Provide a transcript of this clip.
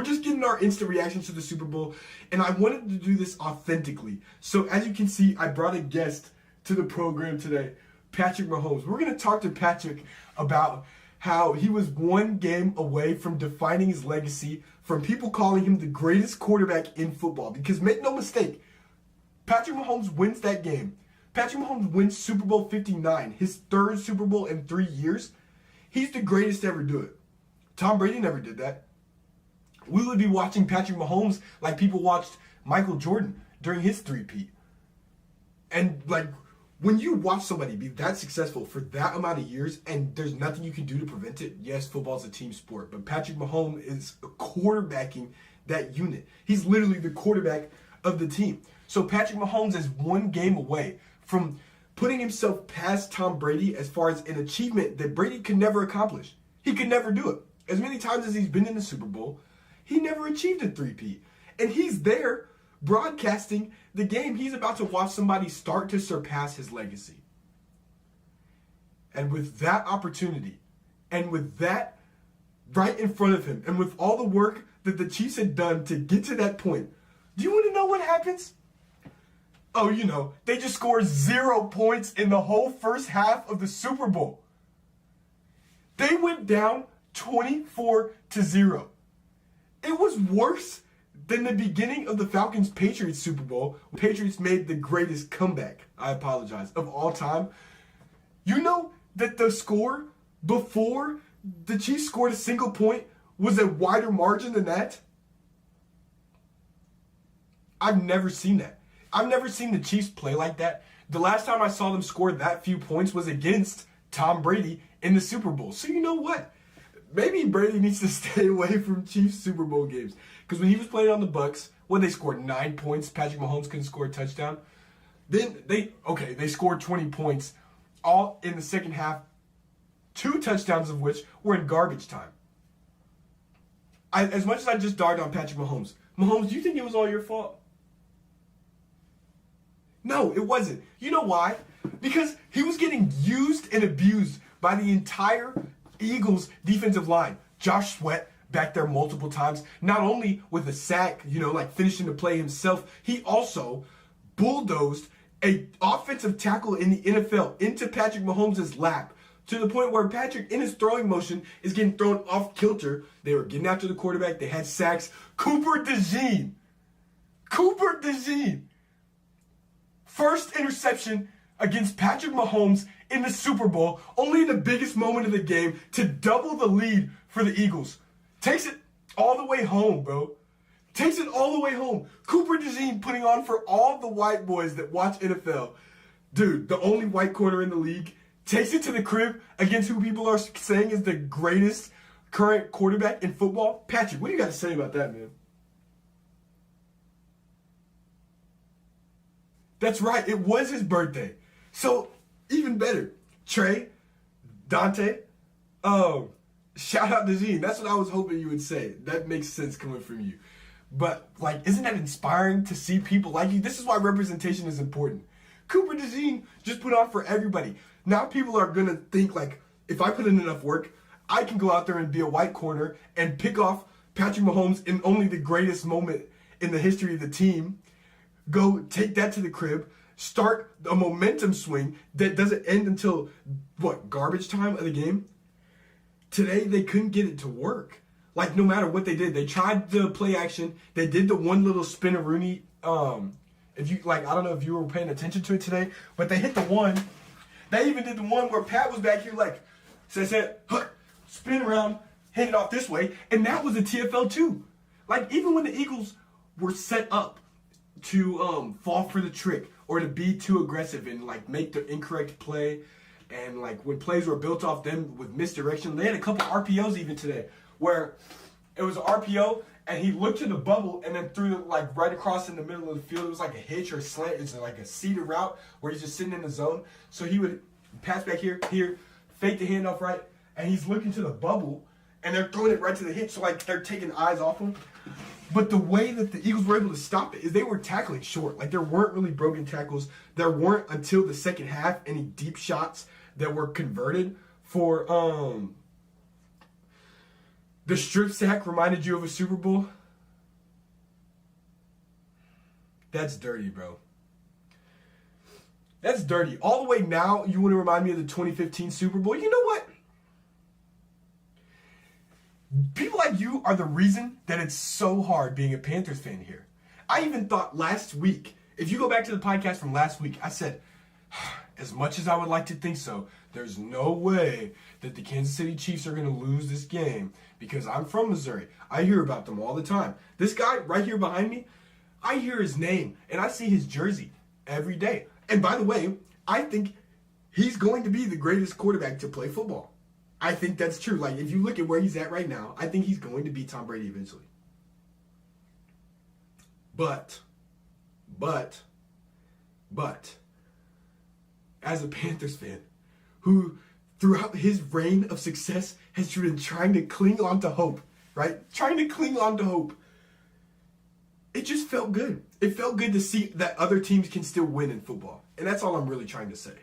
We're just getting our instant reactions to the Super Bowl, and I wanted to do this authentically. So as you can see, I brought a guest to the program today, Patrick Mahomes. We're going to talk to Patrick about how he was one game away from defining his legacy, from people calling him the greatest quarterback in football. Because make no mistake, Patrick Mahomes wins that game. Patrick Mahomes wins Super Bowl 59, his third Super Bowl in 3 years. He's the greatest to ever do it. Tom Brady never did that. We would be watching Patrick Mahomes like people watched Michael Jordan during his three-peat. And like, when you watch somebody be that successful for that amount of years and there's nothing you can do to prevent it, yes, football's a team sport, but Patrick Mahomes is quarterbacking that unit. He's literally the quarterback of the team. So Patrick Mahomes is one game away from putting himself past Tom Brady as far as an achievement that Brady could never accomplish. He could never do it. As many times as he's been in the Super Bowl, he never achieved a three-peat. And he's there broadcasting the game he's about to watch somebody start to surpass his legacy. And with that opportunity, and with that right in front of him, and with all the work that the Chiefs had done to get to that point, do you want to know what happens? Oh, you know, they just scored 0 points in the whole first half of the Super Bowl. They went down 24-0. It was worse than the beginning of the Falcons-Patriots Super Bowl. Patriots made the greatest comeback, I apologize, of all time. You know that the score before the Chiefs scored a single point was a wider margin than that? I've never seen that. I've never seen the Chiefs play like that. The last time I saw them score that few points was against Tom Brady in the Super Bowl. So you know what? Maybe Brady needs to stay away from Chiefs Super Bowl games. Because when he was playing on the Bucs, when they scored 9 points, Patrick Mahomes couldn't score a touchdown. Then they scored 20 points all in the second half, 2 touchdowns of which were in garbage time. As much as I just dogged on Patrick Mahomes, do you think it was all your fault? No, it wasn't. You know why? Because he was getting used and abused by the entire Eagles defensive line. Josh Sweat back there multiple times, not only with a sack, finishing the play himself, he also bulldozed a offensive tackle in the NFL into Patrick Mahomes' lap to the point where Patrick, in his throwing motion, is getting thrown off kilter. They were getting after the quarterback. They had sacks. Cooper DeJean. First interception against Patrick Mahomes in the Super Bowl, only in the biggest moment of the game to double the lead for the Eagles. Takes it all the way home, bro. Takes it all the way home. Cooper DeJean putting on for all the white boys that watch NFL. Dude, the only white corner in the league, takes it to the crib against who people are saying is the greatest current quarterback in football. Patrick, what do you got to say about that, man? That's right, it was his birthday. So, even better. Trey, Dante, shout out to Gene. That's what I was hoping you would say. That makes sense coming from you. But, isn't that inspiring to see people like you? This is why representation is important. Cooper DeJean just put on for everybody. Now people are going to think, if I put in enough work, I can go out there and be a white corner and pick off Patrick Mahomes in only the greatest moment in the history of the team. Go take that to the crib, start a momentum swing that doesn't end until, garbage time of the game? Today, they couldn't get it to work. No matter what they did, they tried the play action. They did the one little spin-a-rooney. If you, I don't know if you were paying attention to it today, but they hit the one. They even did the one where Pat was back here said, spin around, hit it off this way, and that was a TFL too. Even when the Eagles were set up to fall for the trick or to be too aggressive and make the incorrect play, and when plays were built off them with misdirection, they had a couple RPOs even today where it was an RPO and he looked to the bubble and then threw it right across in the middle of the field. It was like a hitch or a slant. It's like a seated route where he's just sitting in the zone. So he would pass back here, fake the handoff right, and he's looking to the bubble and they're throwing it right to the hitch. So they're taking eyes off him. But the way that the Eagles were able to stop it is they were tackling short. There weren't really broken tackles. There weren't, until the second half, any deep shots that were converted for The strip sack reminded you of a Super Bowl? That's dirty, bro. That's dirty. All the way now, you want to remind me of the 2015 Super Bowl? You know what? People like you are the reason that it's so hard being a Panthers fan here. I even thought last week, if you go back to the podcast from last week, I said, as much as I would like to think so, there's no way that the Kansas City Chiefs are going to lose this game because I'm from Missouri. I hear about them all the time. This guy right here behind me, I hear his name and I see his jersey every day. And by the way, I think he's going to be the greatest quarterback to play football. I think that's true. Like, if you look at where he's at right now, I think he's going to beat Tom Brady eventually. But, as a Panthers fan, who throughout his reign of success has been trying to cling on to hope, right? Trying to cling on to hope. It just felt good. It felt good to see that other teams can still win in football. And that's all I'm really trying to say.